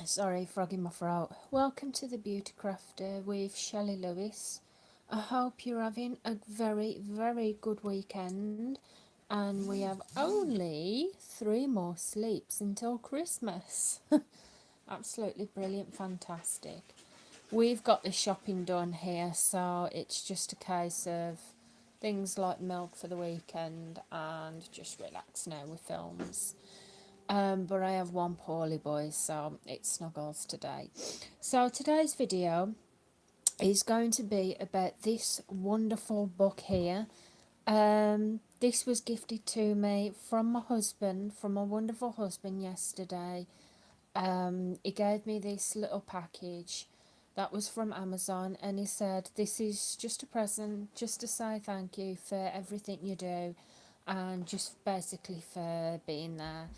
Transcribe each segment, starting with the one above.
Sorry, frog in my throat. Welcome to the Beauty Crafter with Shelley Lewis. I hope you're having a very, very good weekend, and we have only 3 more sleeps until Christmas. Absolutely brilliant, fantastic. We've got the shopping done here, so it's just a case of things like milk for the weekend and just relax now with films. But I have one poorly boy, so it snuggles today. So today's video is going to be about this wonderful book here. This was gifted to me from my husband, from my wonderful husband yesterday. He gave me this little package that was from Amazon, and he said, this is just a present, just to say thank you for everything you do, and just basically for being there.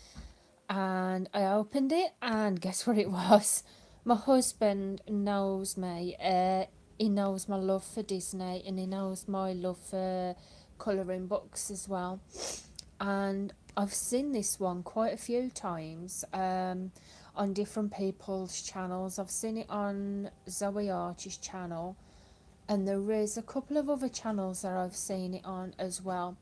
And I opened it, and guess what it was? My husband knows me. He knows my love for Disney, and he knows my love for colouring books as well. And I've seen this one quite a few times on different people's channels. I've seen it on Zoe Arch's channel, and there is a couple of other channels that I've seen it on as well.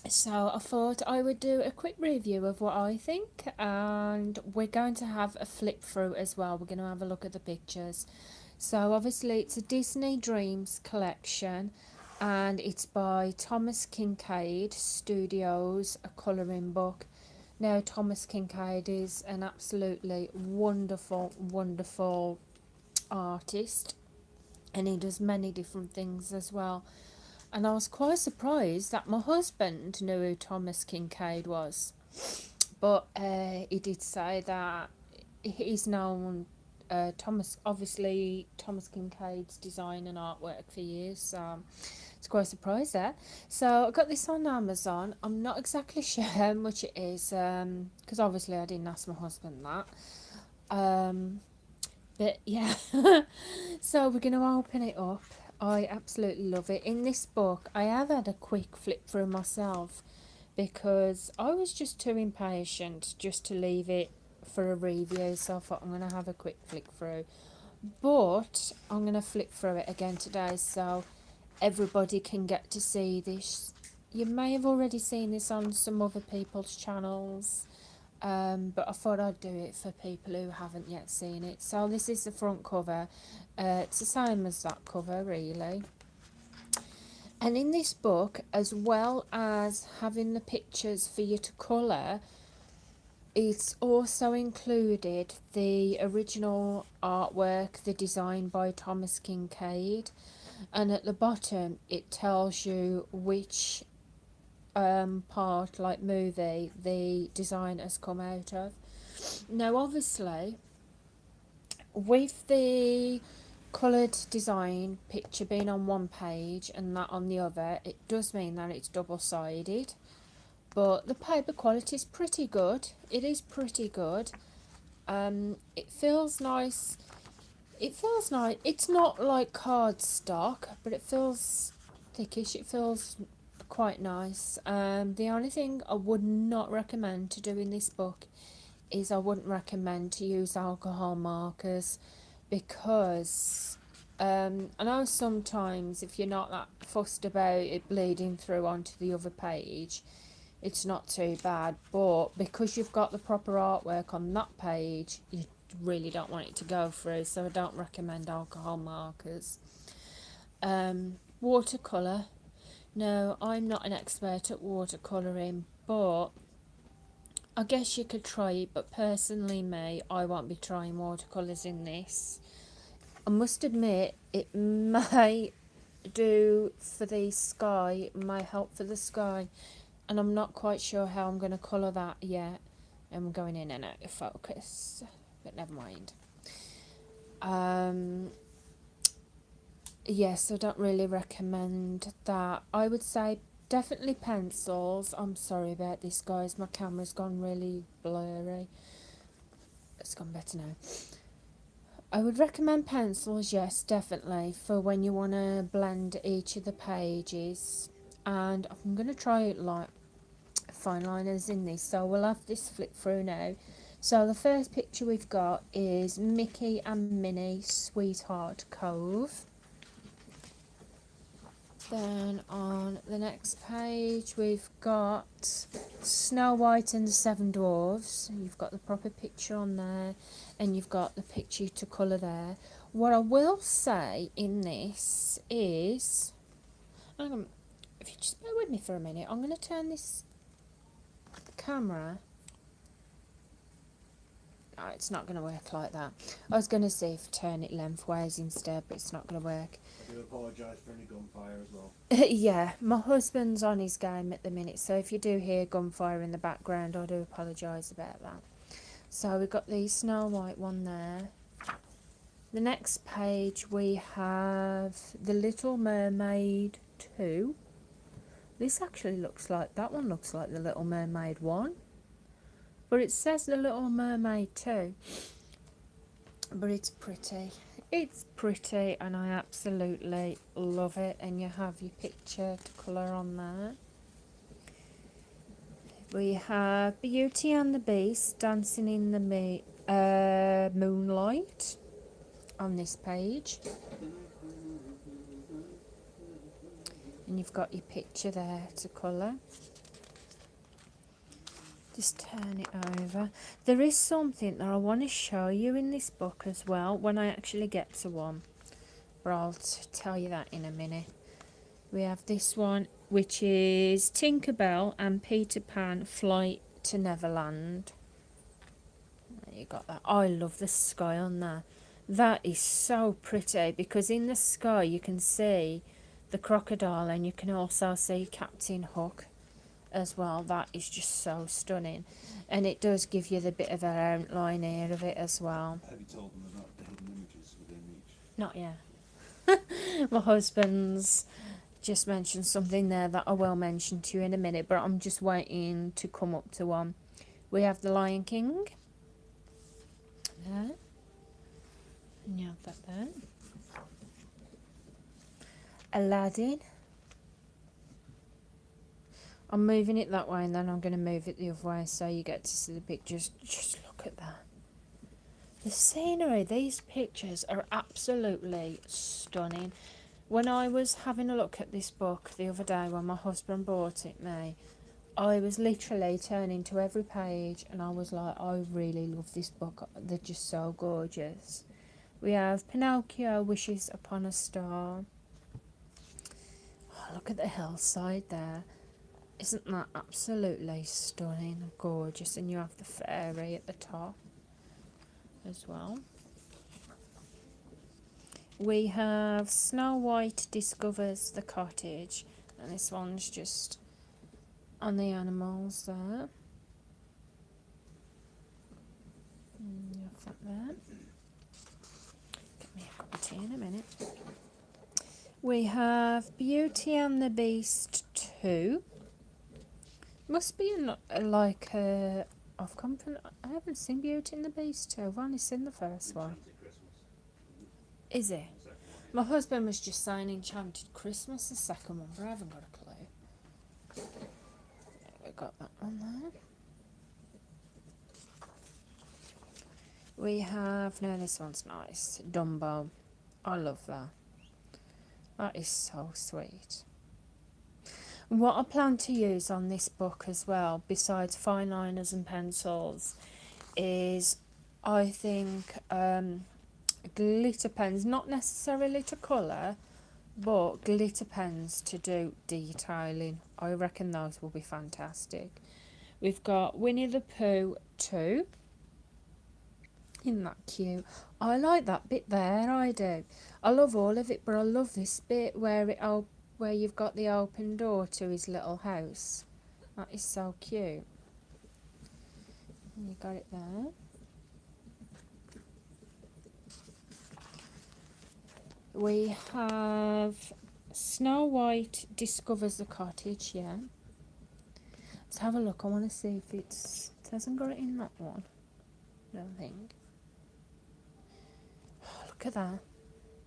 So I thought I would do a quick review of what I think, and we're going to have a flip through as well. We're going to have a look at the pictures. So obviously it's a Disney Dreams collection, and it's by Thomas Kinkade Studios, a colouring book. Now Thomas Kinkade is an absolutely wonderful, wonderful artist, and he does many different things as well. And I was quite surprised that my husband knew who Thomas Kinkade was. But he did say that he's known obviously Thomas Kinkade's design and artwork for years. So it's quite a surprise there. So I got this on Amazon. I'm not exactly sure how much it is, because obviously I didn't ask my husband that. But yeah, so we're going to open it up. I absolutely love it. In this book, I have had a quick flip through myself because I was just too impatient just to leave it for a review. So I thought I'm going to have a quick flick through. But I'm going to flip through it again today so everybody can get to see this. You may have already seen this on some other people's channels. But I thought I'd do it for people who haven't yet seen it. So this is the front cover. It's the same as that cover, really. And in this book, as well as having the pictures for you to colour, it's also included the original artwork, the design by Thomas Kinkade. And at the bottom, it tells you which part, like movie, the design has come out of. Now obviously with the coloured design picture being on one page and that on the other, it does mean that it's double-sided, but the paper quality is pretty good. It is pretty good. It feels nice. It's not like cardstock, but it feels thickish. It feels quite nice. The only thing I would not recommend to do in this book is I wouldn't recommend to use alcohol markers, because I know sometimes if you're not that fussed about it bleeding through onto the other page, it's not too bad, but because you've got the proper artwork on that page, you really don't want it to go through, so I don't recommend alcohol markers. Watercolour. No, I'm not an expert at watercolouring, but I guess you could try it, but personally me, I won't be trying watercolours in this. I must admit, it may do for the sky, it may help for the sky, and I'm not quite sure how I'm going to colour that yet. I'm going in and out of focus, but never mind. Yes, I don't really recommend that. I would say definitely pencils. I'm sorry about this, guys. My camera's gone really blurry. It's gone better now. I would recommend pencils, yes, definitely, for when you want to blend each of the pages. And I'm going to try it like fine liners in this. So we'll have this flip through now. So the first picture we've got is Mickey and Minnie Sweetheart Cove. Then on the next page we've got Snow White and the Seven Dwarfs. You've got the proper picture on there, and you've got the picture to colour there. What I will say in this is, if you just bear with me for a minute, I'm going to turn this camera. Oh, it's not going to work like that. I was going to see if turn it lengthways instead, but it's not going to work. I do apologise for any gunfire as well. Yeah, my husband's on his game at the minute, so if you do hear gunfire in the background, I do apologise about that. So we've got the Snow White one there. The next page we have The Little Mermaid 2. This actually looks like, that one looks like The Little Mermaid 1. But it says The Little Mermaid 2. But it's pretty. It's pretty and I absolutely love it. And you have your picture to colour on there. We have Beauty and the Beast dancing in the moonlight on this page. And you've got your picture there to colour. Just turn it over. There is something that I want to show you in this book as well when I actually get to one. But I'll tell you that in a minute. We have this one, which is Tinkerbell and Peter Pan Flight to Neverland. You got that. I love the sky on there. That is so pretty because in the sky you can see the crocodile and you can also see Captain Hook as well. That is just so stunning, and it does give you the bit of an outline here of it as well. Have you told them about the hidden images within each? Not yet. My husband's just mentioned something there that I will mention to you in a minute, but I'm just waiting to come up to one. We have the Lion King there, and you have that there. Aladdin. I'm moving it that way and then I'm going to move it the other way so you get to see the pictures. Just look at that. The scenery, these pictures are absolutely stunning. When I was having a look at this book the other day when my husband bought it me, I was literally turning to every page and I was like, I really love this book. They're just so gorgeous. We have Pinocchio Wishes Upon a Star. Oh, look at the hillside there. Isn't that absolutely stunning and gorgeous? And you have the fairy at the top as well. We have Snow White Discovers the Cottage, and this one's just on the animals there. And you have that there. Give me a cup of tea in a minute. We have Beauty and the Beast 2. Must be like I've come from. I haven't seen Beauty and the Beast 2. I've only seen the first one. Is it? My husband was just saying Enchanted Christmas, the second one, but I haven't got a clue. We got that one there. We have, no, this one's nice. Dumbo. I love that. That is so sweet. What I plan to use on this book as well, besides fine liners and pencils, is I think glitter pens, not necessarily to colour, but glitter pens to do detailing. I reckon those will be fantastic. We've got Winnie the Pooh 2. Isn't that cute? I like that bit there, I do. I love all of it, but I love this bit where where you've got the open door to his little house. That is so cute. And you got it there. We have Snow White Discovers the Cottage, yeah. Let's have a look. I want to see if it hasn't got it in that one. I don't think. Oh, look at that.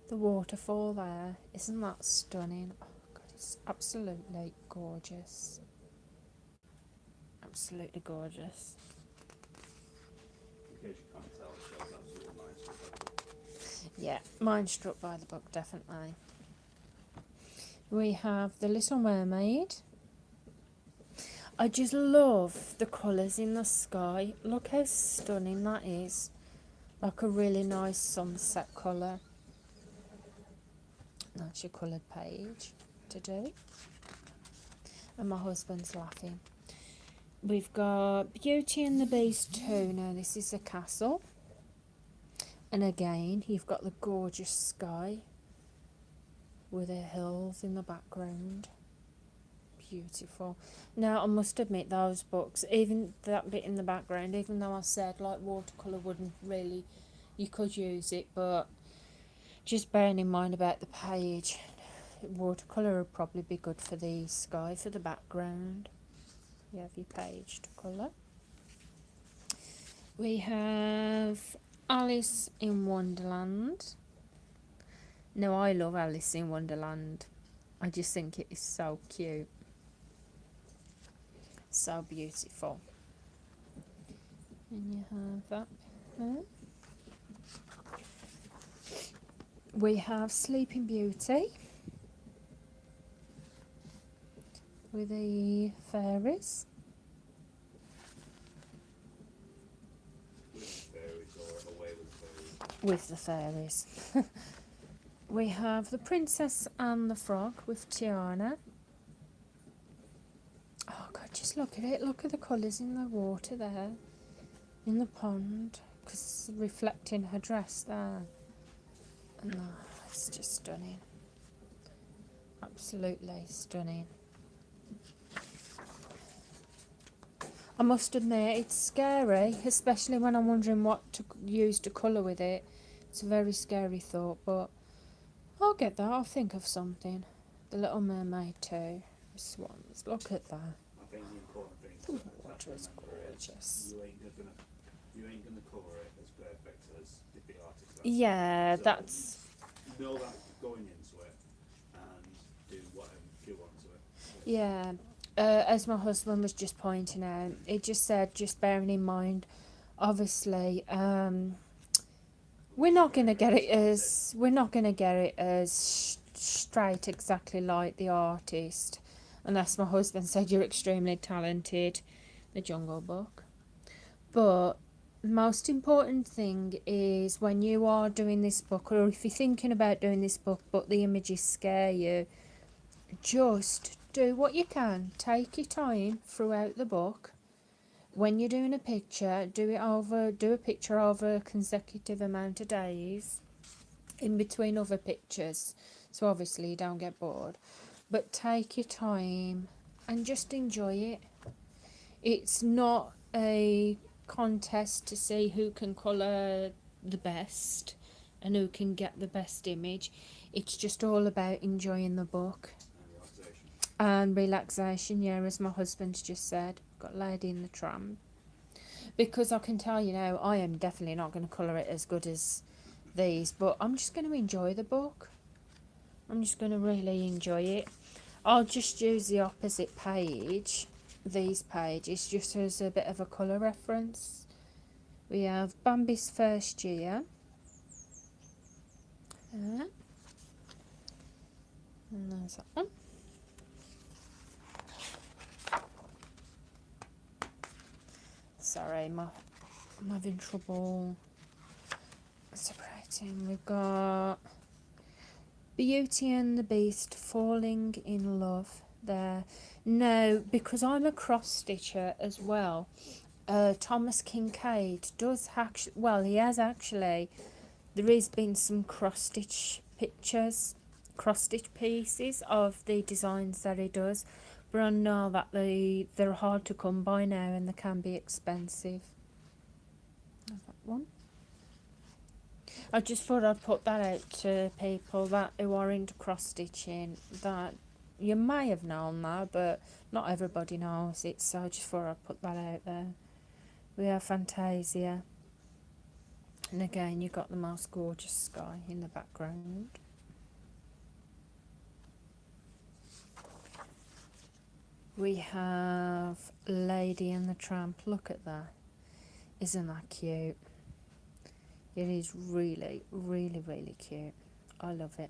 The waterfall there. Isn't that stunning? Oh God, it's absolutely gorgeous. Absolutely gorgeous. case you can't tell, it shows absolutely mind struck by the book. Yeah, mind struck by the book, definitely. We have The Little Mermaid. I just love the colours in the sky. Look how stunning that is. Like a really nice sunset colour. That's your coloured page to do. And my husband's laughing. We've got Beauty and the Beast 2. Now this is a castle. And again, you've got the gorgeous sky with the hills in the background. Beautiful. Now I must admit those books, even that bit in the background, even though I said like watercolour wouldn't really, you could use it, but just bearing in mind about the page, watercolour would probably be good for the sky, for the background. You have your page to colour. We have Alice in Wonderland. Now I love Alice in Wonderland. I just think it is so cute. So beautiful. And you have that there. We have Sleeping Beauty with the fairies. With the fairies or away with the fairies. With the fairies. We have The Princess and the Frog with Tiana. Oh God, just look at it. Look at the colours in the water there. In the pond. Because reflecting her dress there. And it's just stunning. Absolutely stunning. I must admit, it's scary, especially when I'm wondering what to use to colour with it. It's a very scary thought, but I'll get that. I'll think of something. The Little Mermaid too. Swans. Look at that. I think the important thing The to water is gorgeous. you ain't gonna cover it as perfect as the artist. Yeah, So that's... know that going into it and do whatever you want to it. Yeah. As my husband was just pointing out, it just said, just bearing in mind, obviously, we're not gonna get it as straight exactly like the artist, unless my husband said you're extremely talented. The Jungle Book. But the most important thing is when you are doing this book, or if you're thinking about doing this book but the images scare you, just do what you can. Take your time throughout the book. When you're doing a picture, do a picture over a consecutive amount of days in between other pictures, so obviously you don't get bored. But take your time and just enjoy it. It's not a contest to see who can colour the best and who can get the best image. It's just all about enjoying the book. And relaxation, yeah, as my husband's just said. Got Lady in the Tramp. Because I can tell you now, I am definitely not going to colour it as good as these, but I'm just going to enjoy the book. I'm just going to really enjoy it. I'll just use the opposite page, these pages, just as a bit of a colour reference. We have Bambi's First Year. And there's that one. Sorry, I'm having trouble separating. We've got Beauty and the Beast, Falling in Love there. No, because I'm a cross stitcher as well. Thomas Kinkade does actually, well, he has actually, there has been some cross stitch pieces of the designs that he does. But I know that they're hard to come by now and they can be expensive. That one. I just thought I'd put that out to people that who are into cross stitching, that you may have known that, but not everybody knows it, so I just thought I'd put that out there. We have Fantasia. And again, you've got the most gorgeous sky in the background. We have Lady and the Tramp. Look at that. Isn't that cute? It is really, really, really cute. I love it.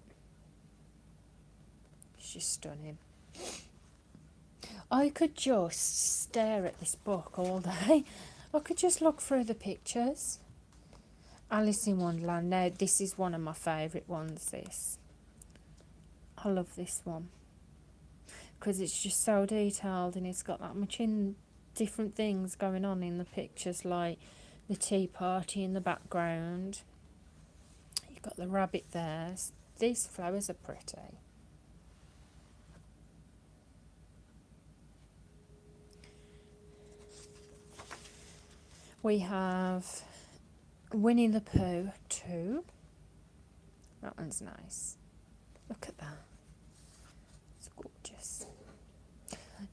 It's just stunning. I could just stare at this book all day. I could just look through the pictures. Alice in Wonderland. Now, this is one of my favourite ones, this. I love this one. Because it's just so detailed and it's got that much in different things going on in the pictures, like the tea party in the background. You've got the rabbit there. These flowers are pretty. We have Winnie the Pooh 2. That one's nice. Look at that. It's gorgeous.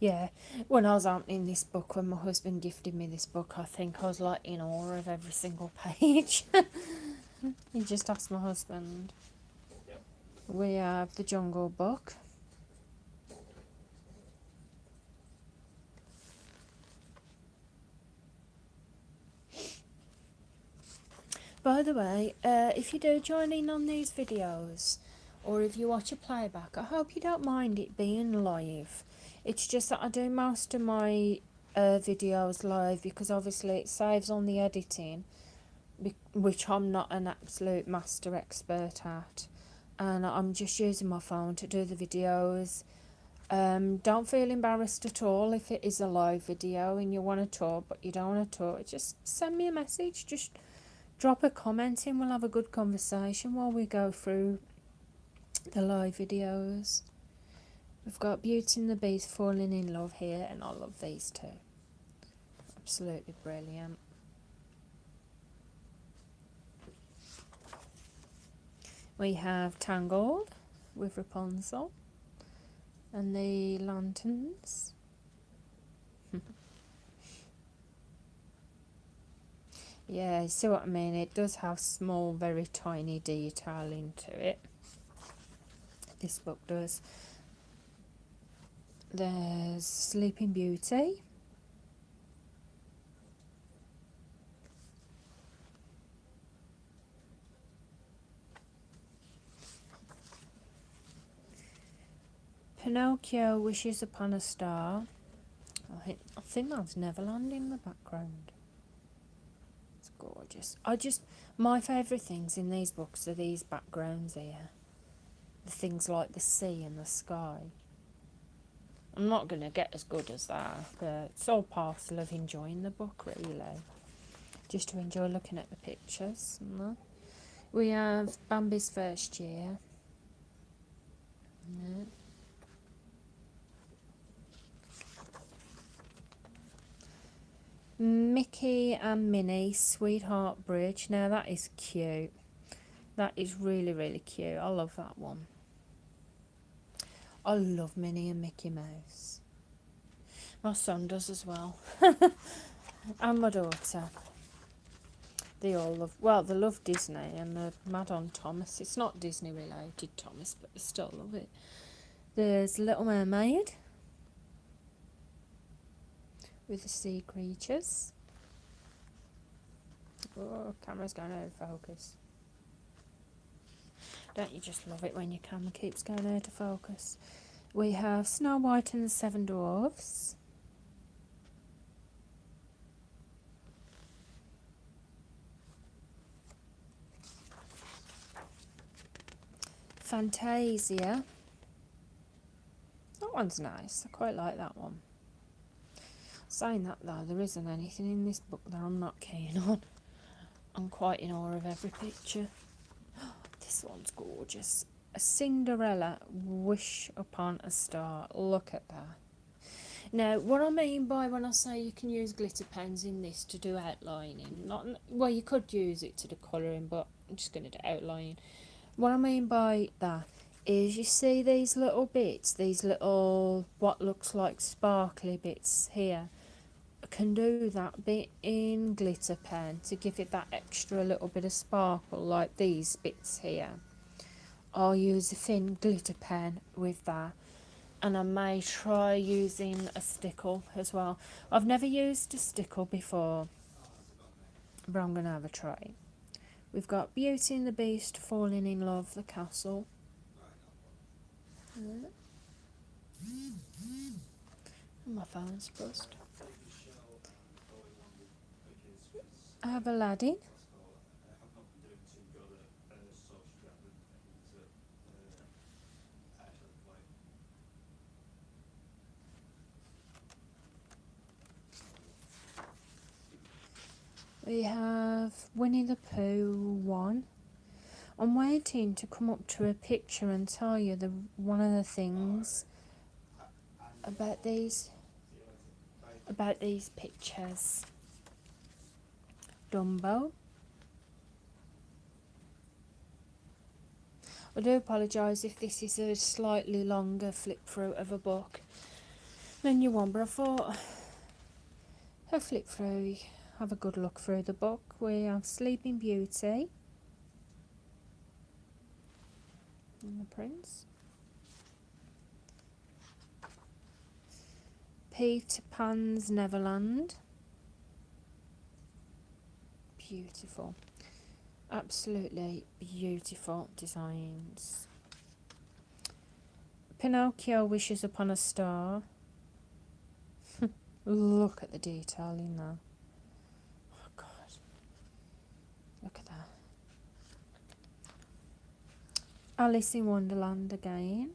Yeah, when I was opening this book, when my husband gifted me this book, I think I was like in awe of every single page. You just asked my husband. Yep. We have The Jungle Book. By the way, if you do join in on these videos, or if you watch a playback, I hope you don't mind it being live. It's just that I do most of my videos live because obviously it saves on the editing, which I'm not an absolute master expert at, and I'm just using my phone to do the videos. Don't feel embarrassed at all if it is a live video and you want to talk but you don't want to talk. Just send me a message. Just drop a comment in. We'll have a good conversation while we go through the live videos. We've got Beauty and the Beast falling in love here, and I love these two. Absolutely brilliant. We have Tangled with Rapunzel and the lanterns. Yeah, you see what I mean? It does have small, very tiny detail into it. This book does. There's Sleeping Beauty. Pinocchio Wishes Upon a Star. I think that's Neverland in the background. It's gorgeous. My favourite things in these books are these backgrounds here. The things like the sea and the sky. I'm not going to get as good as that, but it's all parcel of enjoying the book, really. Just to enjoy looking at the pictures. We have Bambi's First Year. Yeah. Mickey and Minnie Sweetheart Bridge. Now that is cute. That is really, really cute. I love that one. I love Minnie and Mickey Mouse. My son does as well. And my daughter. They all love, well, they love Disney and they're mad on Thomas. It's not Disney related, Thomas, but they still love it. There's Little Mermaid with the sea creatures. Oh, camera's going out of focus. Don't you just love it when your camera keeps going out of focus? We have Snow White and the Seven Dwarfs. Fantasia. That one's nice. I quite like that one. Saying that though, there isn't anything in this book that I'm not keen on. I'm quite in awe of every picture. This one's gorgeous. A Cinderella Wish Upon a Star. Look at that. Now, what I mean by when I say you can use glitter pens in this to do outlining, well, you could use it to do colouring, but I'm just going to do outlining. What I mean by that is you see these little bits, these little what looks like sparkly bits here. I can do that bit in glitter pen to give it that extra little bit of sparkle, like these bits here. I'll use a thin glitter pen with that, and I may try using a stickle as well. I've never used a stickle before, but I'm going to have a try. We've got Beauty and the Beast, Falling in Love, The Castle. Uh, my phone's buzzed. I have Aladdin. We have Winnie the Pooh 1. I'm waiting to come up to a picture and tell you one of the things about these pictures. Dumbo. I do apologise if this is a slightly longer flip through of a book than you want, but I thought a flip through, have a good look through the book. We have Sleeping Beauty and the Prince. Peter Pan's Neverland. Beautiful. Absolutely beautiful designs. Pinocchio Wishes Upon a Star. Look at the detail in there. Oh God. Look at that. Alice in Wonderland again.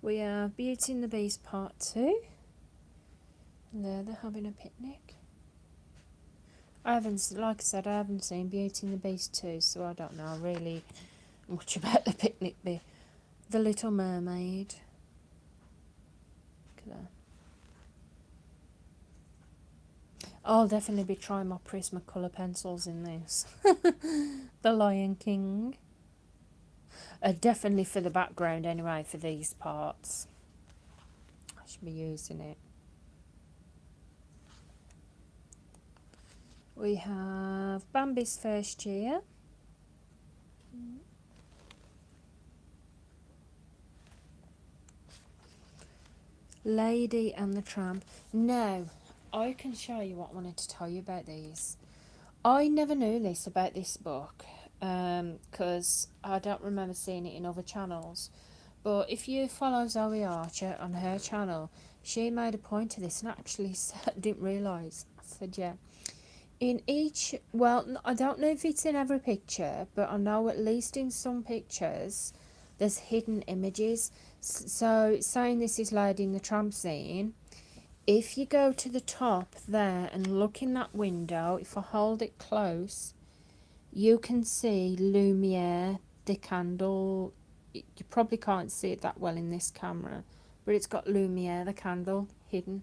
We have Beauty and the Beast Part 2. And there they're having a picnic. Like I said, I haven't seen Beauty and the Beast 2, so I don't know really much about the picnic bit. The Little Mermaid. Look at that. I'll definitely be trying my Prismacolor pencils in this. The Lion King. Definitely for the background anyway, for these parts. I should be using it. We have Bambi's First Year. Lady and the Tramp. Now, I can show you what I wanted to tell you about these. I never knew this about this book, because I don't remember seeing it in other channels. But if you follow Zoe Archer on her channel, she made a point of this and actually said, I didn't realise. I said, yeah. In each, well, I don't know if it's in every picture, but I know at least in some pictures there's hidden images. So, saying this is Lady in the Tramp scene, if you go to the top there and look in that window, if I hold it close, you can see Lumiere, the candle. You probably can't see it that well in this camera, but it's got Lumiere, the candle, hidden.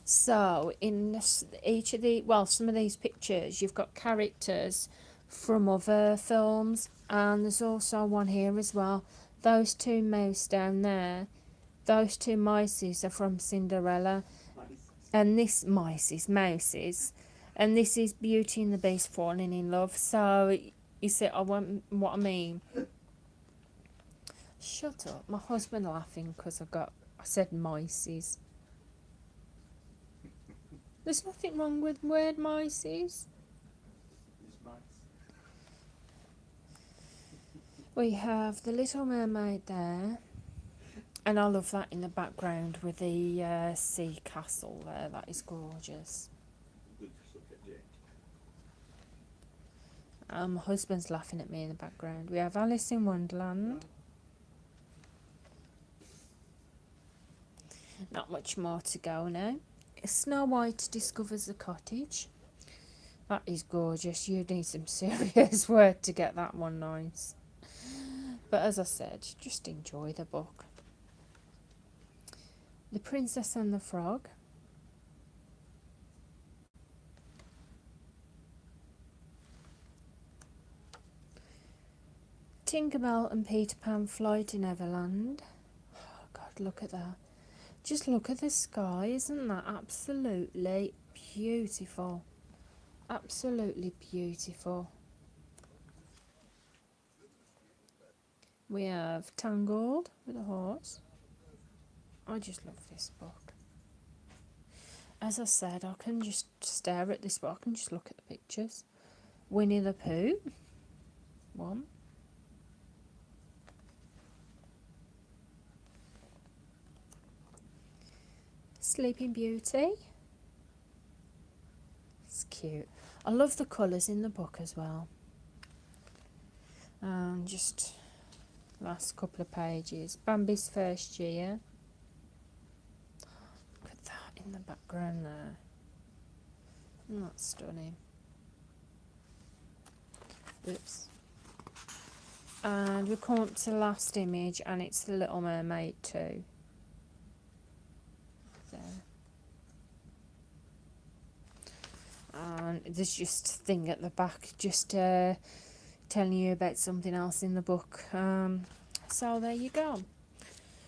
So in each of the, well, some of these pictures, you've got characters from other films, and there's also one here as well. Those two mice down there, those two mices are from Cinderella, and this mouses, and this is Beauty and the Beast falling in love. So you see, what I mean. Shut up, my husband laughing because I said mices. There's nothing wrong with word mices. We have the Little Mermaid there, and I love that in the background with the sea castle there. That is gorgeous. My husband's laughing at me in the background. We have Alice in Wonderland. Not much more to go now. Snow White discovers the cottage. That is gorgeous. You need some serious work to get that one nice. But as I said, just enjoy the book. The Princess and the Frog. Tinkerbell and Peter Pan Fly to Neverland. Oh God, look at that. Just look at the sky, isn't that absolutely beautiful? Absolutely beautiful. We have Tangled with a horse. I just love this book. As I said, I can just stare at this book. I can just look at the pictures. Winnie the Pooh. One. Sleeping Beauty. It's cute. I love the colours in the book as well. Just last couple of pages. Bambi's first year. Look at that in the background there. That's stunning. Oops. And we come up to the last image, and it's the Little Mermaid too. There. And there's just a thing at the back, just telling you about something else in the book. So there you go.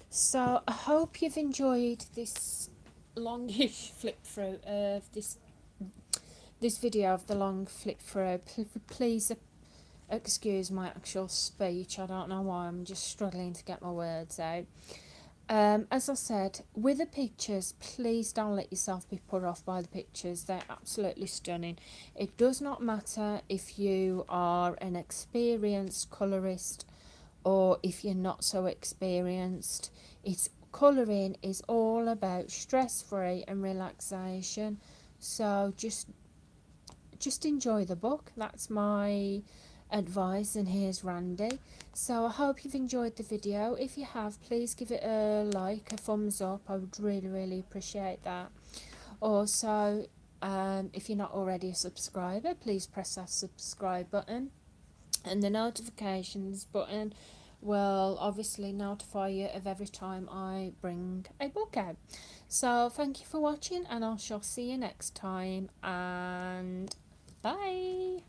So I hope you've enjoyed this longish flip through of this video of the long flip through. Please excuse my actual speech. I don't know why, I'm just struggling to get my words out. As I said, with the pictures, please don't let yourself be put off by the pictures. They're absolutely stunning. It does not matter if you are an experienced colourist or if you're not so experienced. Colouring is all about stress-free and relaxation. So just enjoy the book. That's my advice, and here's Randy. So I hope you've enjoyed the video. If you have, please give it a like, a thumbs up. I would really appreciate that. Also, if you're not already a subscriber, please press that subscribe button, and the notifications button will obviously notify you of every time I bring a book out. So thank you for watching, and I shall see you next time, and bye.